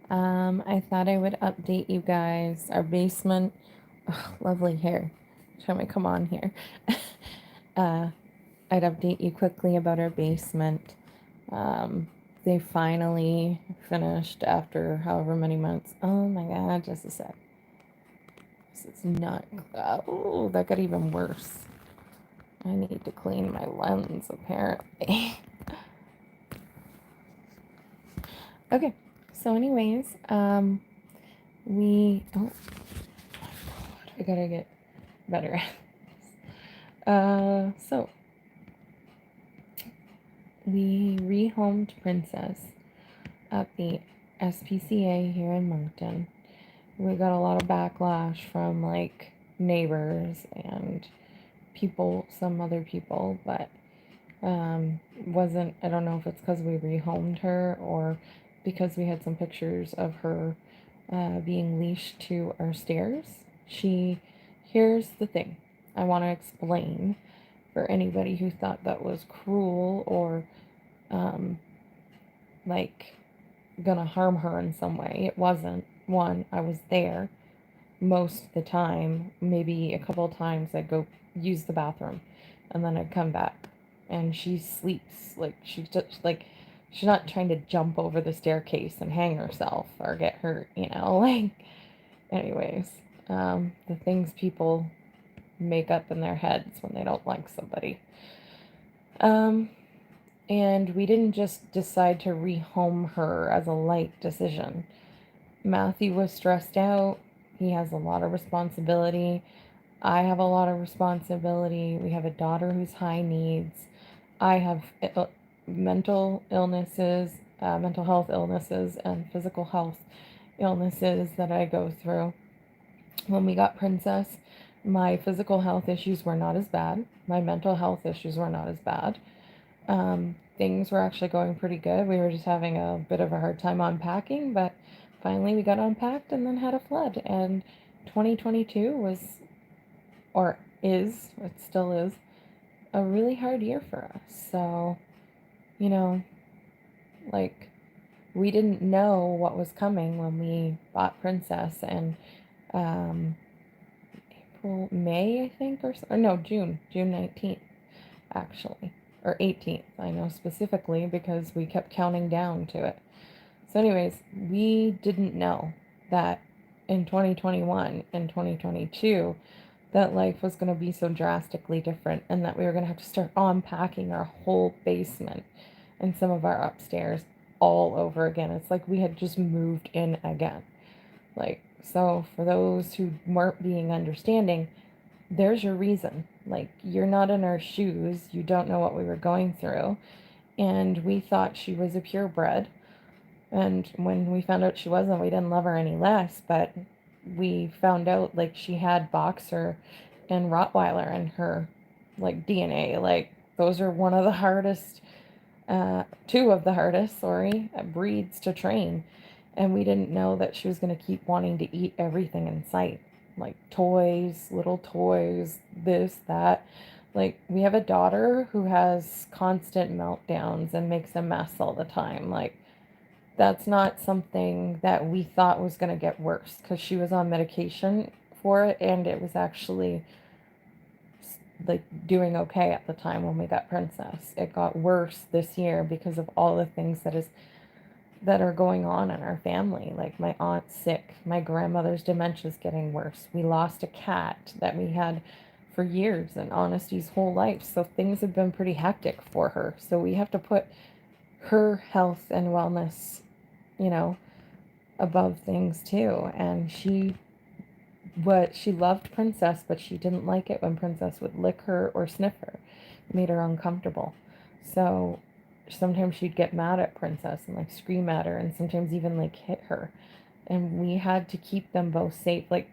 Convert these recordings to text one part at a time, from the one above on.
I thought I would update you guys. Our basement, oh, lovely hair. Trying to come on here. uh, I'd update you quickly about our basement. Um, they finally finished after however many months. Oh my god, just a sec. This is not. Oh, that got even worse. I need to clean my lens, apparently. Okay, so, anyways, oh, I gotta get better. So we rehomed Princess at the SPCA here in Moncton. We got a lot of backlash from like neighbors and people, some other people, but wasn't, I don't know if it's because we rehomed her or because we had some pictures of her being leashed to our stairs. Here's the thing I want to explain for anybody who thought that was cruel or um, like gonna harm her in some way. It wasn't. One, I was there most of the time. Maybe a couple of times I'd go use the bathroom and then I'd come back and she sleeps like she's not trying to jump over the staircase and hang herself or get hurt, like anyways, the things people make up in their heads when they don't like somebody. um And we didn't just decide to rehome her as a light decision. Matthew was stressed out. He has a lot of responsibility. I have a lot of responsibility. We have a daughter who's high needs. I have mental illnesses, mental health illnesses, and physical health illnesses that I go through. When we got Princess, my physical health issues were not as bad. My mental health issues were not as bad. Things were actually going pretty good. We were just having a bit of a hard time unpacking, but finally we got unpacked and then had a flood. And 2022 was, or is, it still is, a really hard year for us. So, you know, like, we didn't know what was coming when we bought Princess, and um, May, I think, or no, June 19th, actually, or 18th. I know specifically because we kept counting down to it. So, anyways, we didn't know that in 2021 and 2022 that life was going to be so drastically different and that we were going to have to start unpacking our whole basement and some of our upstairs all over again. It's like we had just moved in again. Like, so for those who weren't being understanding, there's your reason. Like, you're not in our shoes. You don't know what we were going through. And we thought she was a purebred. And when we found out she wasn't, we didn't love her any less. But we found out, like, she had Boxer and Rottweiler in her, like, DNA. Like, those are one of the hardest, two of the hardest, breeds to train. And we didn't know that she was going to keep wanting to eat everything in sight, like toys, little toys, this, that. Like, we have a daughter who has constant meltdowns and makes a mess all the time. Like, that's not something that we thought was going to get worse because she was on medication for it, and it was actually like doing okay at the time when we got Princess. It got worse this year because of all the things that are going on in our family. Like, my aunt's sick, my grandmother's dementia is getting worse. We lost a cat that we had for years and Honesty's whole life. So things have been pretty hectic for her. So we have to put her health and wellness, you know, above things too. And she loved Princess, but she didn't like it when Princess would lick her or sniff her. It made her uncomfortable. So sometimes she'd get mad at Princess and like scream at her and sometimes even like hit her. And we had to keep them both safe. Like,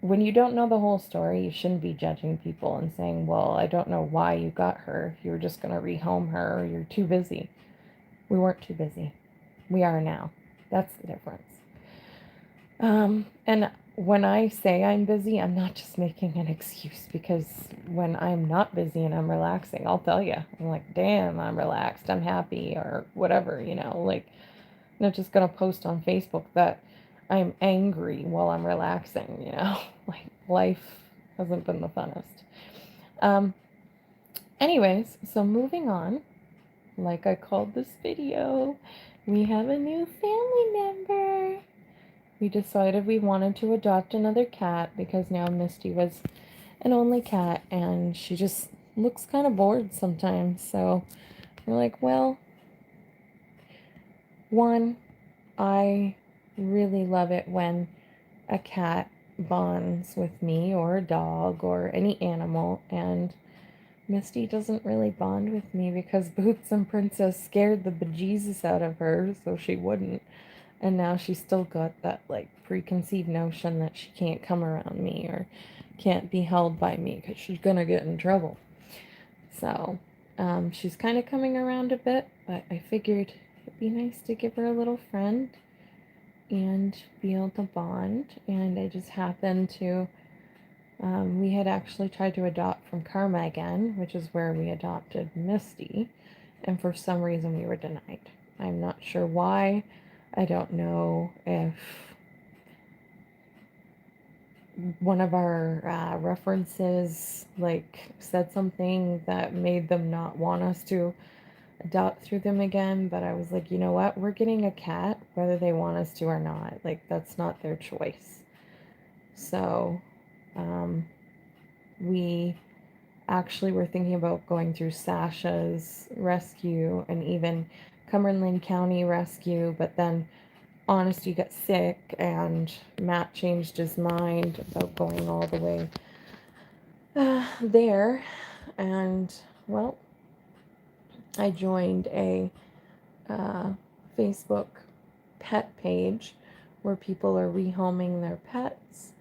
when you don't know the whole story, you shouldn't be judging people and saying, well, I don't know why you got her. You were just going to rehome her, or you're too busy. We weren't too busy. We are now. That's the difference. And when I say I'm busy, I'm not just making an excuse, because when I'm not busy and I'm relaxing, I'll tell you, I'm like, damn, I'm relaxed, I'm happy, or whatever, like, not just gonna post on Facebook that I'm angry while I'm relaxing, you know? Like, life hasn't been the funnest. Um, Anyways, so moving on, like I called this video, we have a new family member. We decided we wanted to adopt another cat because now Misty was an only cat and she just looks kind of bored sometimes. So we're like, well, one, I really love it when a cat bonds with me or a dog or any animal, and Misty doesn't really bond with me because Boots and Princess scared the bejesus out of her so she wouldn't. And now she's still got that like preconceived notion that she can't come around me or can't be held by me because she's gonna get in trouble. So she's kind of coming around a bit, but I figured it'd be nice to give her a little friend and be able to bond. And I just happened to, we had actually tried to adopt from Karma again, which is where we adopted Misty, and for some reason we were denied. I'm not sure why. I don't know if one of our references like said something that made them not want us to adopt through them again, but I was like, you know what, we're getting a cat whether they want us to or not. Like, that's not their choice. So um, we actually were thinking about going through Sasha's rescue and even Cumberland County rescue, but then Honesty got sick and Matt changed his mind about going all the way there. And well, I joined a uh, Facebook pet page where people are rehoming their pets,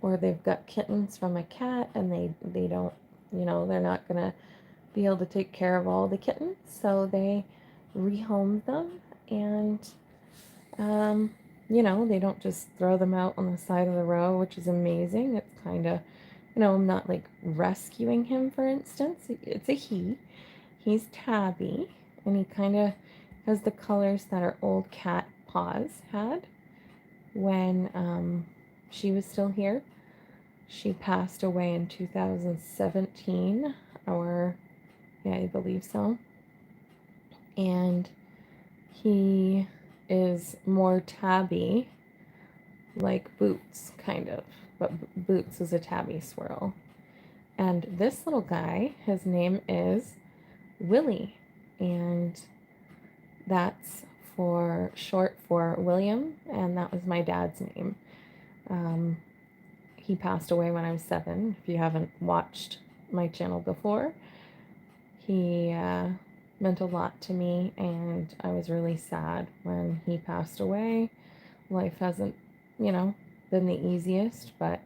or they've got kittens from a cat and they don't, they're not gonna be able to take care of all the kittens, so they rehome them. And they don't just throw them out on the side of the road, which is amazing. It's kind of, I'm not like rescuing him, for instance. It's a he. He's tabby, and he kind of has the colors that our old cat Paws had when she was still here. She passed away in 2017, or yeah, I believe so. And he is more tabby, like Boots, kind of. But Boots is a tabby swirl. And this little guy, his name is Willy. And that's for short for William, and that was my dad's name. He passed away when I was 7. If you haven't watched my channel before, he meant a lot to me, and I was really sad when he passed away. Life hasn't, been the easiest, but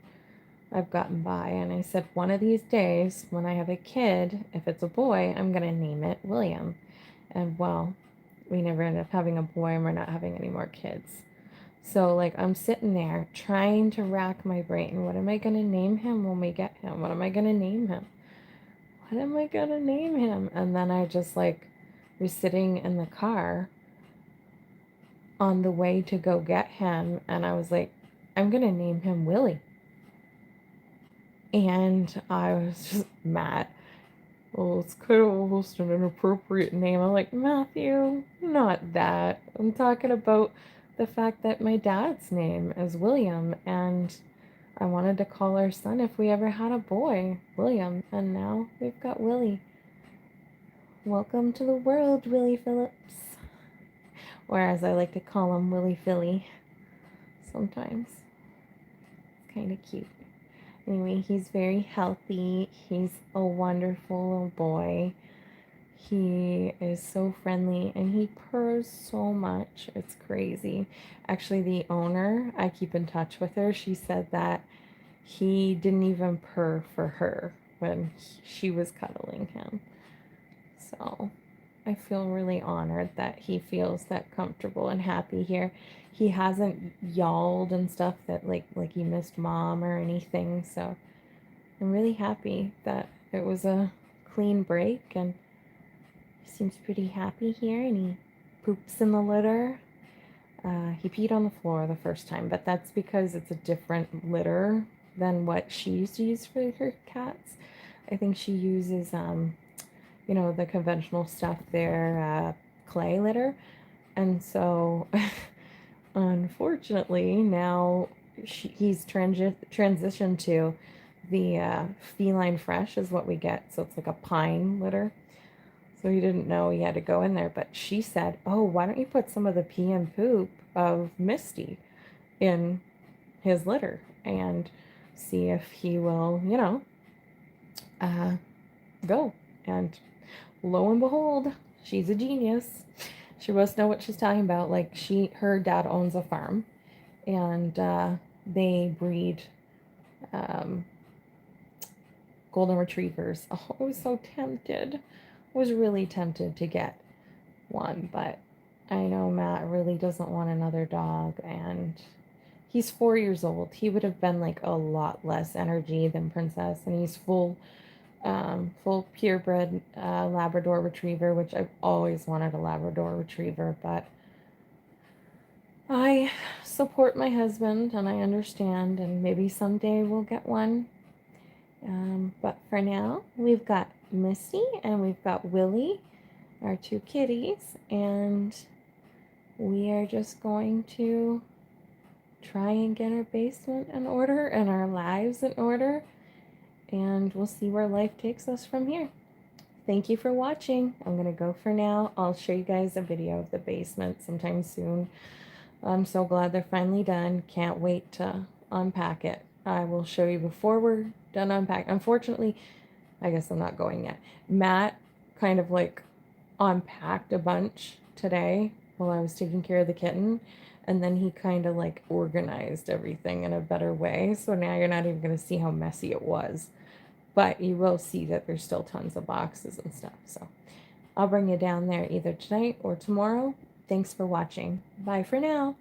I've gotten by. And I said, one of these days, when I have a kid, if it's a boy, I'm going to name it William. And well, we never ended up having a boy, and we're not having any more kids. So, like, I'm sitting there trying to rack my brain. What am I going to name him when we get him? What am I going to name him? What am I going to name him? And then I just, like, was sitting in the car on the way to go get him, and I was like, I'm going to name him Willy. And I was just mad. Well, it's kind of almost an inappropriate name. I'm like, Matthew, not that. I'm talking about the fact that my dad's name is William, and I wanted to call our son, if we ever had a boy, William, and now we've got Willy. Welcome to the world, Willy Phillips. Or as I like to call him, Willy Philly. Sometimes. It's kind of cute. Anyway, he's very healthy. He's a wonderful little boy. He is so friendly and he purrs so much. It's crazy. Actually, the owner, I keep in touch with her. She said that he didn't even purr for her when she was cuddling him. So I feel really honored that he feels that comfortable and happy here. He hasn't yawled and stuff that like he missed mom or anything. So I'm really happy that it was a clean break, and he seems pretty happy here, and he poops in the litter. He peed on the floor the first time, but that's because it's a different litter than what she used to use for her cats. I think she uses, the conventional stuff there, clay litter. And so, unfortunately, now he's transitioned to the feline fresh, is what we get. So it's like a pine litter. So he didn't know he had to go in there. But she said, "Oh, why don't you put some of the pee and poop of Misty in his litter and see if he will, uh, go." And lo and behold, she's a genius. She must know what she's talking about. Like her dad owns a farm, and they breed um, golden retrievers. Oh, I was so tempted. I was really tempted to get one, but I know Matt really doesn't want another dog, and he's 4 years old. He would have been like a lot less energy than Princess, and he's full purebred Labrador Retriever, which I've always wanted a Labrador Retriever, but I support my husband and I understand, and maybe someday we'll get one. But for now, we've got Misty and we've got Willy, our two kitties, and we are just going to try and get our basement in order and our lives in order, and we'll see where life takes us from here. Thank you for watching. I'm going to go for now. I'll show you guys a video of the basement sometime soon. I'm so glad they're finally done. Can't wait to unpack it. I will show you before we're done unpacking. Unfortunately, I guess I'm not going yet. Matt kind of like unpacked a bunch today while I was taking care of the kitten. And then he kind of like organized everything in a better way. So now you're not even going to see how messy it was. But you will see that there's still tons of boxes and stuff. So I'll bring you down there either tonight or tomorrow. Thanks for watching. Bye for now.